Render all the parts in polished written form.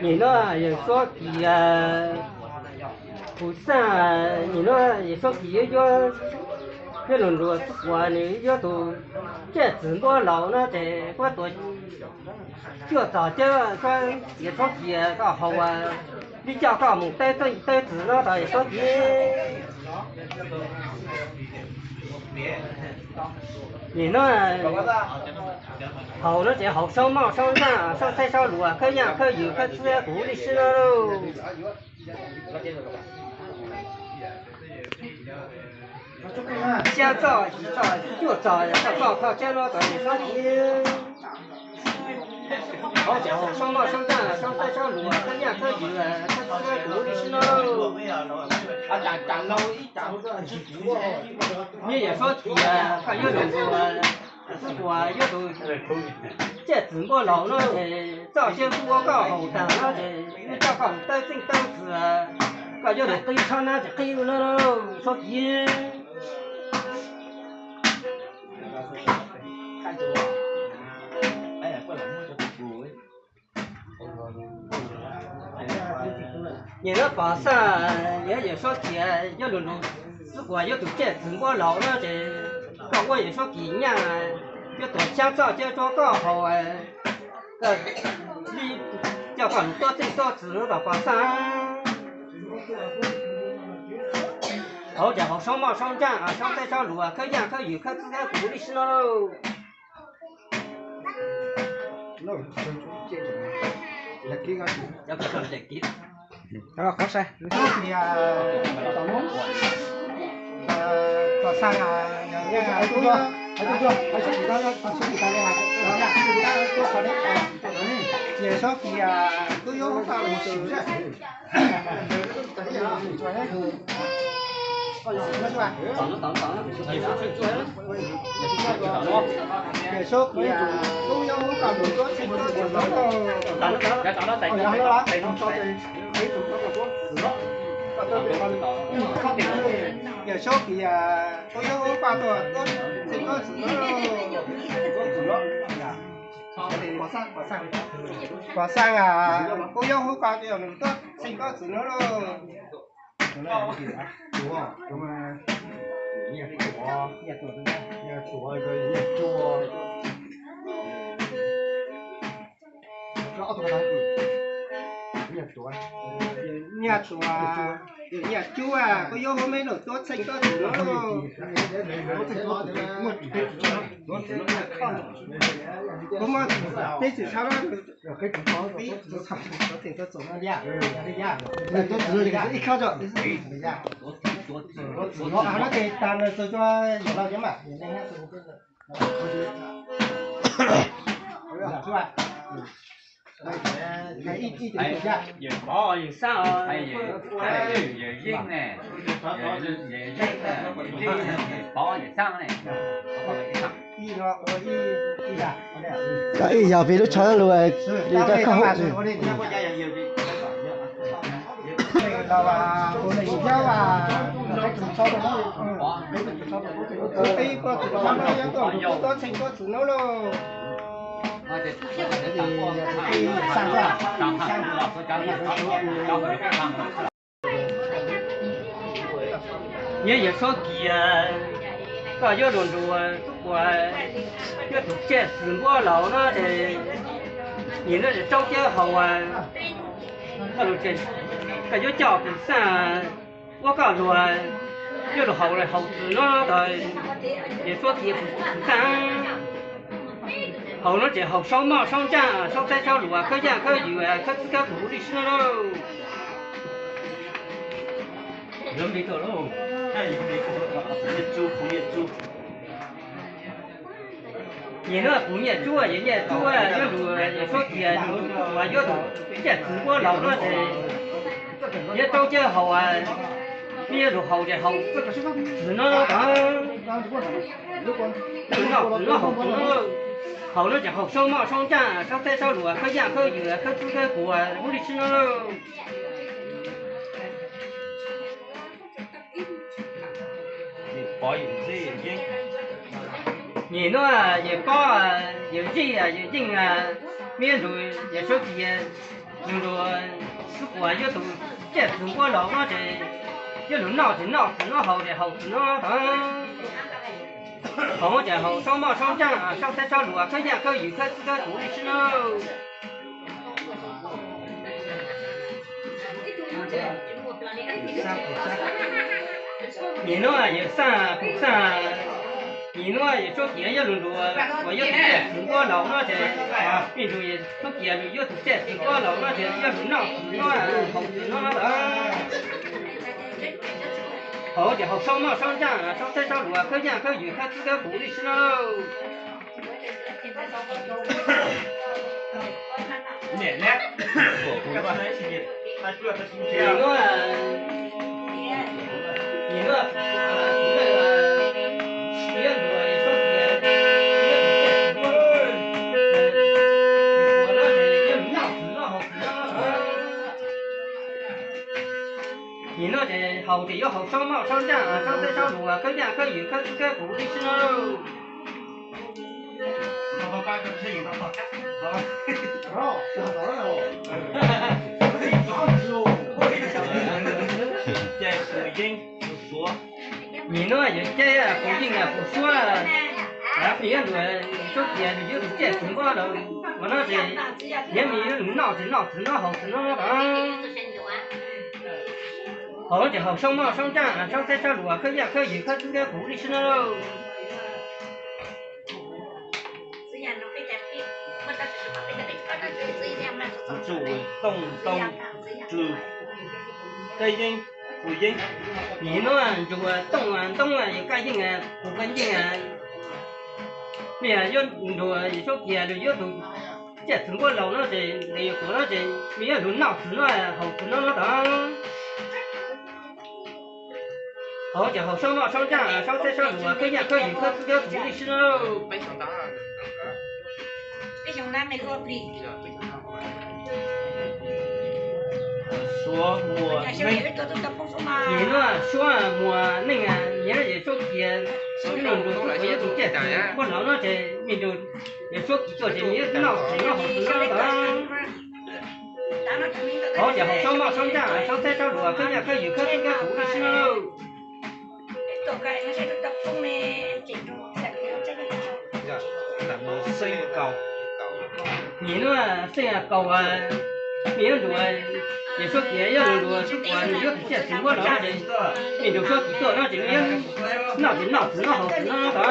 你那也说比不上，你那也说比要这种多我你要都这怎么老呢？得我多就早点说也说比个好啊，你叫个木带子呢，倒也说比。你那好了点好烧冒烧酱烧菜烧卤啊，可样可有可吃鼓励吃了喽。先照就照照靠这了的你说你。好家伙，烧冒烧酱烧菜烧卤啊，可样可有啊，可吃鼓励吃喽。你也说题啊，还有种个。我要都这怎么老了早些我搞好的了又找好的正当时，我要都对唱那就对了喽，说音。你那巴上也说天要都如果要都这怎么老了的。我也说几年，要多想找这做搞好哎，你要很多这多知道吧上，好家伙，上马上站啊，上菜上卤啊，可养可有可自然鼓励是喽。要不要再给？好噻，你说你啊，早上啊，还多多，还是比较要，还是比较要，多考虑。也说比啊，都有法律手段。也说比啊，都有法律多程度就能够。也说比啊，都有法律多程度就能够。华山啊，都有好法律能多程度就能够。nhà chùa nhà chú à có vô hôm mấy đồ tốt xanh tốt thì nó có mà thế chỉ sao đó cái có thể có chỗ nó ra nó tốt rồi thì ít khao rồi nó thì tàn rồi cho nhiều lâu chứ mà chú à也包也上啊，也硬呢，也硬呢，包也上呢，cái giờ vì nó chơi rồi đi ra không也说给个要轮住我要读这什么老呢的，你那是招家好啊，那都这个要教本上，我告诉要是好了好子呢的，也说给不上。好了这好烧冒烧酱烧菜烧卤啊，可样可有啊，可自个鼓励是喽。人没走喽，那也没走，你那不业猪啊，人家猪啊，要卤也说也我要卤，这中国老了的，也招家好啊，你也卤好的好，只能当，只能好只好了就好烧冒烧酱烧菜烧卤啊，可样可有啊，可自个鼓啊，鼓励是喽。保有这也硬。你那也高啊，有劲啊，有劲啊，面对也说起，用着吃过也都这中国老那这，一路闹着闹死那好的好死那等。好家伙，上马上战啊，上山上路啊，可见可有可自个独立吃喽。你那也上不上？你那也说别也轮着，我也是中国老那些啊，变成也说别的也是在中国老那些也轮闹死那好死那的。好家伙，上马上战啊，上山上路啊，可见可有可自个独立吃喽。奶奶，我干嘛来去的？他主要他今天。你那你那这好的要好上马上战啊，上山上路啊，可见可有可自个独立吃喽。好，把个配音到好。好，想到了哦。在福音不说。你那也这样福音啊不说啊，啊别人说别的就是这情况了，我那是也没人闹着闹死那好死那的。好家伙，上马上战啊，上山上路啊，可见可有可自个独立吃喽。主动主对应福音。你那就动啊，也干净啊，不干净啊。没啊，要说一说别的要都，这中国老那些，那国那些，没有人闹死那好死那等。好家伙，上马上战啊，上山上路啊，可见可有可自个独立吃喽。说我你那说我那个，你那也说别，那种我也都这样，我老那些，你就也说做这你闹死那好死那等。好家伙，上马上战啊，上山上路啊，可见可有可自个独立吃喽。身高。你那身高啊，别人说也说别人说是我你要这中国老人，你就说几个那这边那就闹死那好死那等。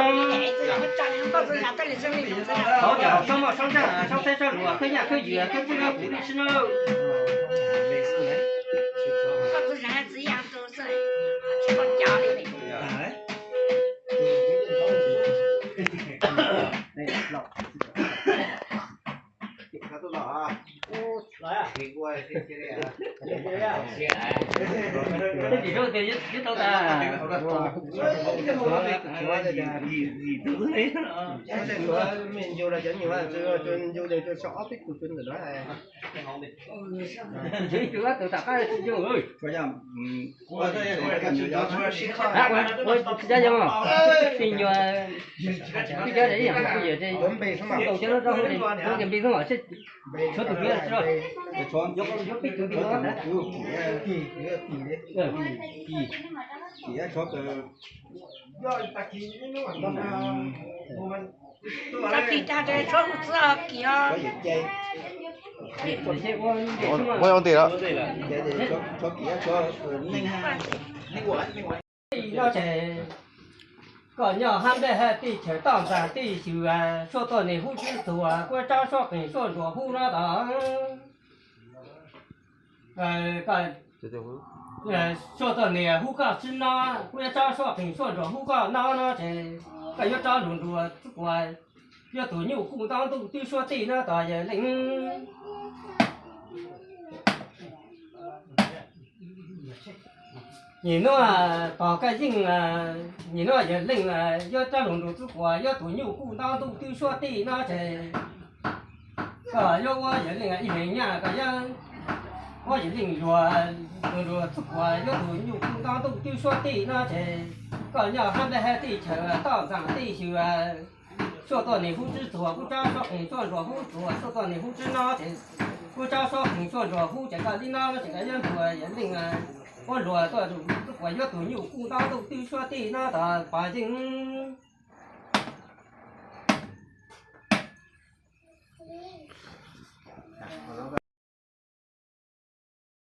好家伙，上马上战啊，上山上路啊，可见可有可自个独立吃喽。这几周得一头大。mình vô là chính nhiều là vô đây cho xóa biết của chuyên rồi đó này. Chỉ chưa từ tập cái chưa ơi. Bây giờ ra chưa mà. Thì nhờ cái đấy à, bây giờ thì đầu cho nó rong thì nó kiểm đi không ở trên số từ kia rồi. cho dốc biết từ kia đó. Chỉ cho từ có gì chơi Quay on tiền đó. cho kia cho ninh ha nó sẽ có nhỏ ham đây hay đi chơi tạm ra đi chịu số tuổi này hút chữ số qua trao số này số rồi hút nó đó cái số tuổi này hút cả chân nó qua trao số này số rồi hút cả nó thì cái yếu trao luôn rồi chút qua yếu tuổi nhiều cũng当都对说对那大爷零。你那把个人啊，你那也冷啊，要这龙族之国，要多牛股当都对说对那才，要我也冷啊，一零年个样，我也冷着龙族之国，要多牛股当都对说对那才，个要还得还对车当上对修啊，说到你不知左，不知说很算左不左，说到你不知那的，不知说很算左不这个你那这个人多人命啊，我弱到我越多有顾到都对说的那的把劲。